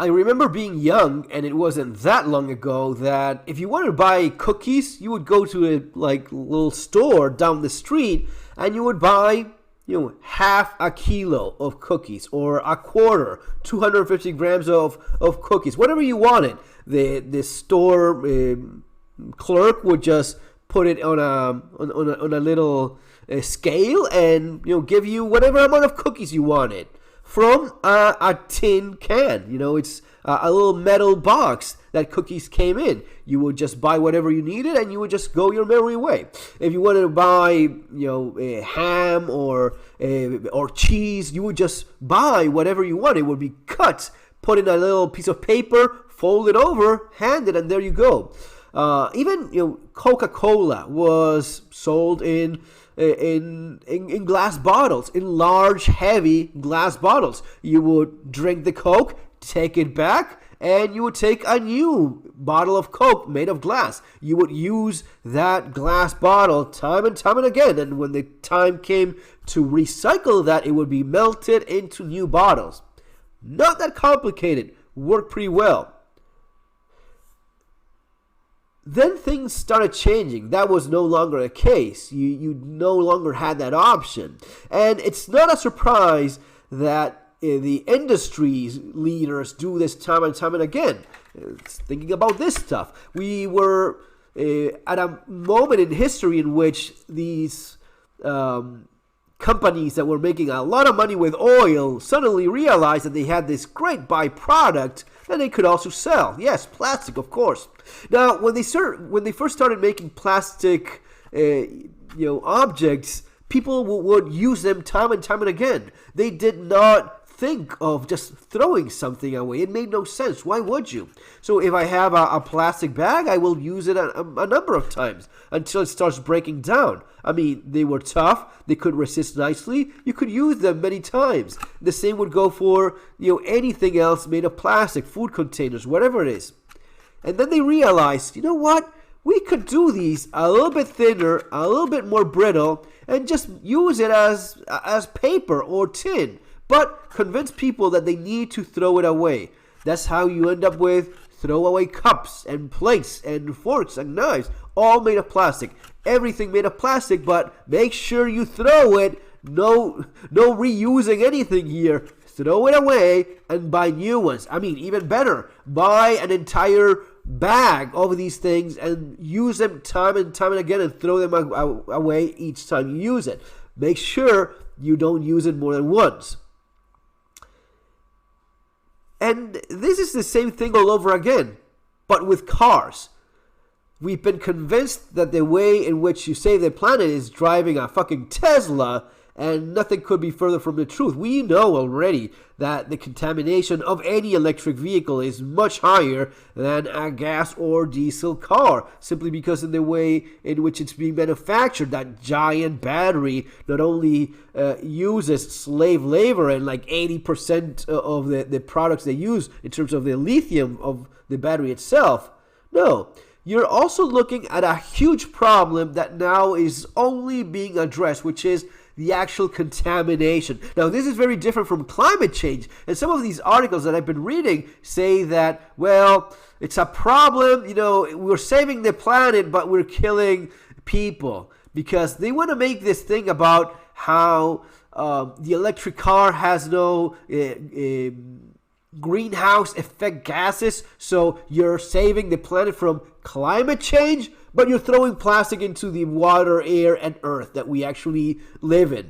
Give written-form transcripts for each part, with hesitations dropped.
I remember being young, and it wasn't that long ago, that if you wanted to buy cookies, you would go to a little store down the street, and you would buy half a kilo of cookies, or a quarter, 250 grams of cookies, whatever you wanted. The store clerk would just put it on a little scale and give you whatever amount of cookies you wanted from a tin can. It's a little metal box that cookies came in. You would just buy whatever you needed, and you would just go your merry way. If you wanted to buy, a ham or cheese, you would just buy whatever you wanted. It would be cut, put in a little piece of paper, fold it over, hand it, and there you go. Even Coca-Cola was sold in glass bottles, in large, heavy glass bottles. You would drink the Coke, take it back, and you would take a new bottle of Coke made of glass. You would use that glass bottle time and time and again, and when the time came to recycle that, it would be melted into new bottles. Not that complicated, worked pretty well. Then things started changing. That was no longer the case. You no longer had that option. And it's not a surprise that the industry's leaders do this time and time and again. Thinking about this stuff. We were at a moment in history in which these companies that were making a lot of money with oil suddenly realized that they had this great byproduct that they could also sell. Yes, plastic, of course. Now, when they first started making plastic, objects, people would use them time and time and again. They did not think of just throwing something away. It made no sense. Why would you? So if I have a plastic bag, I will use it a number of times until it starts breaking down. I mean, they were tough. They could resist nicely. You could use them many times. The same would go for anything else made of plastic, food containers, whatever it is. And then they realized, you know what? We could do these a little bit thinner, a little bit more brittle, and just use it as paper or tin. But convince people that they need to throw it away. That's how you end up with throwaway cups and plates and forks and knives, all made of plastic. Everything made of plastic, but make sure you throw it. No reusing anything here. Throw it away and buy new ones. I mean, even better, buy an entire bag of these things and use them time and time and again and throw them away each time you use it. Make sure you don't use it more than once. And this is the same thing all over again, but with cars. We've been convinced that the way in which you save the planet is driving a fucking Tesla, and nothing could be further from the truth. We know already that the contamination of any electric vehicle is much higher than a gas or diesel car, simply because of the way in which it's being manufactured. That giant battery not only uses slave labor, and like 80% of the products they use in terms of the lithium of the battery itself. No. You're also looking at a huge problem that now is only being addressed, which is the actual contamination. Now, this is very different from climate change. And some of these articles that I've been reading say that, well, it's a problem, we're saving the planet, but we're killing people. Because they want to make this thing about how the electric car has no greenhouse effect gases, so you're saving the planet from climate change, but you're throwing plastic into the water, air, and earth that we actually live in.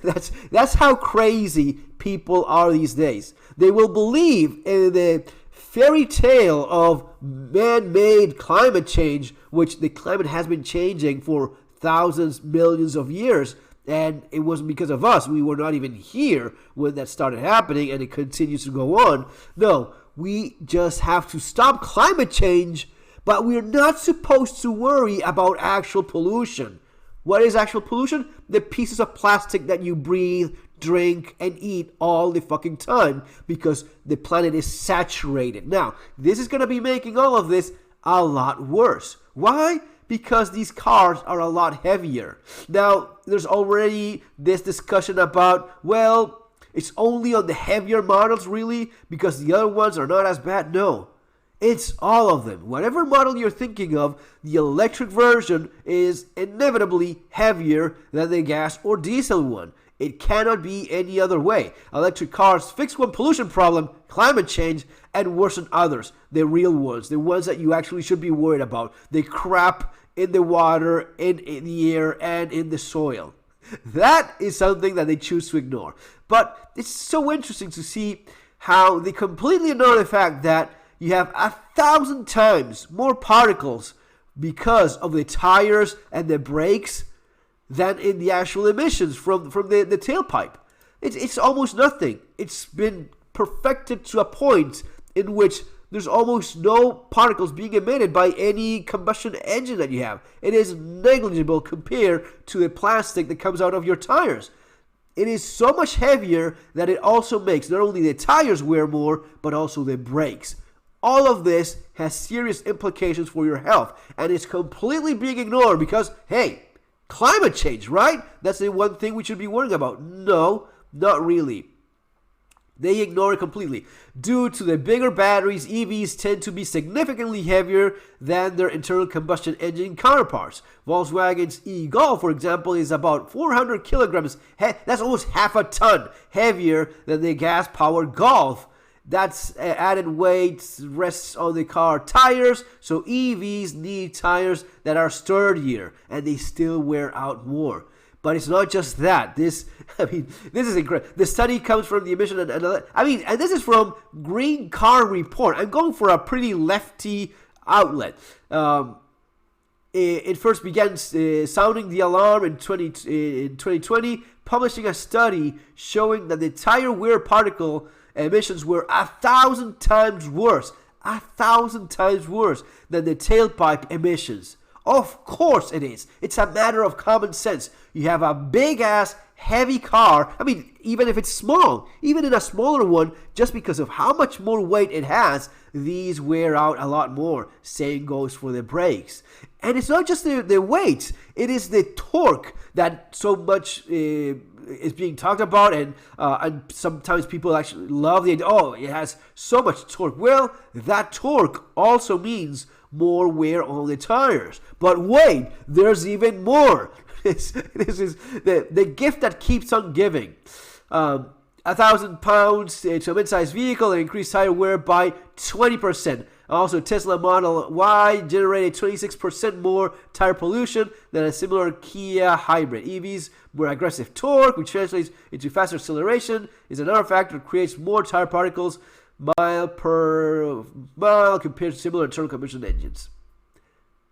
That's how crazy people are these days. They will believe in the fairy tale of man-made climate change, which the climate has been changing for thousands, millions of years. And it wasn't because of us. We were not even here when that started happening, and it continues to go on. No, we just have to stop climate change, but we're not supposed to worry about actual pollution. What is actual pollution? The pieces of plastic that you breathe, drink, and eat all the fucking time, because the planet is saturated. Now, this is going to be making all of this a lot worse. Why? Because these cars are a lot heavier. Now, there's already this discussion about, well, It's only on the heavier models, really, because the other ones are not as bad. No, it's all of them. Whatever model you're thinking of, the electric version is inevitably heavier than the gas or diesel one. It cannot be any other way. Electric cars fix one pollution problem, climate change, and worsen others. The real ones, the ones that you actually should be worried about. The crap in the water, in the air, and in the soil. That is something that they choose to ignore. But it's so interesting to see how they completely ignore the fact that you have 1,000 times more particles because of the tires and the brakes than in the actual emissions from the tailpipe. It's almost nothing. It's been perfected to a point in which there's almost no particles being emitted by any combustion engine that you have. It is negligible compared to the plastic that comes out of your tires. It is so much heavier that it also makes not only the tires wear more, but also the brakes. All of this has serious implications for your health, and it's completely being ignored because, hey, climate change, right? That's the one thing we should be worrying about. No, not really. They ignore it completely. Due to the bigger batteries, EVs tend to be significantly heavier than their internal combustion engine counterparts. Volkswagen's e-Golf, for example, is about 400 kilograms. That's almost half a ton heavier than the gas-powered Golf. That's added weight rests on the car tires, so EVs need tires that are sturdier, and they still wear out more. But it's not just that. This is incredible. The study comes from the emission, and this is from Green Car Report. I'm going for a pretty lefty outlet. It first began sounding the alarm in 2020, publishing a study showing that the tire wear particle emissions were 1,000 times worse. 1,000 times worse than the tailpipe emissions. Of course it is. It's a matter of common sense. You have a big-ass, heavy car. Even if it's small, even in a smaller one, just because of how much more weight it has, these wear out a lot more. Same goes for the brakes. And it's not just the weight. It is the torque that so much is being talked about, and sometimes people actually love the idea. Oh, it has so much torque. Well, that torque also means more wear on the tires. But wait, there's even more. This is the gift that keeps on giving. 1,000 pounds to a mid-sized vehicle and increased tire wear by 20%. Also, Tesla Model Y generated 26% more tire pollution than a similar Kia hybrid. EVs' more aggressive torque, which translates into faster acceleration, is another factor that creates more tire particles mile per mile compared to similar internal combustion engines.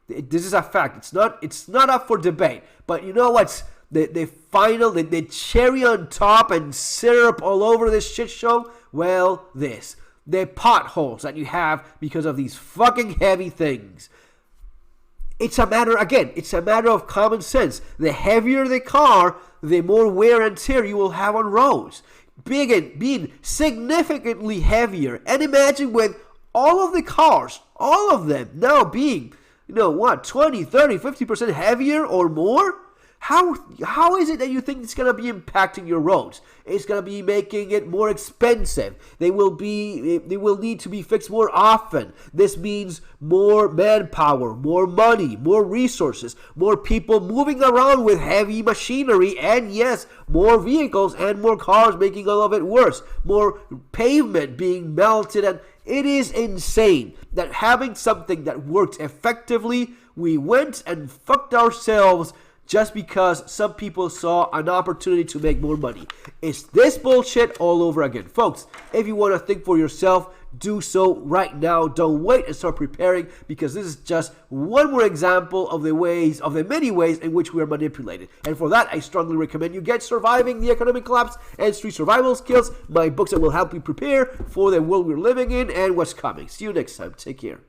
This is a fact. It's not up for debate. But you know what's the cherry on top and syrup all over this shit show? Well, the potholes that you have because of these fucking heavy things. It's a matter of common sense. The heavier the car, the more wear and tear you will have on roads. Being significantly heavier. And imagine with all of the cars, all of them now being, 20, 30, 50% heavier or more? How is it that you think it's going to be impacting your roads? It's going to be making it more expensive. They will need to be fixed more often. This means more manpower, more money, more resources, more people moving around with heavy machinery, and yes, more vehicles and more cars, making all of it worse. More pavement being melted, and it is insane that having something that works effectively, we went and fucked ourselves just because some people saw an opportunity to make more money. It's this bullshit all over again. Folks, if you want to think for yourself, do so right now. Don't wait and start preparing, because this is just one more example of the many ways in which we are manipulated. And for that, I strongly recommend you get Surviving the Economic Collapse and Street Survival Skills, my books that will help you prepare for the world we're living in and what's coming. See you next time. Take care.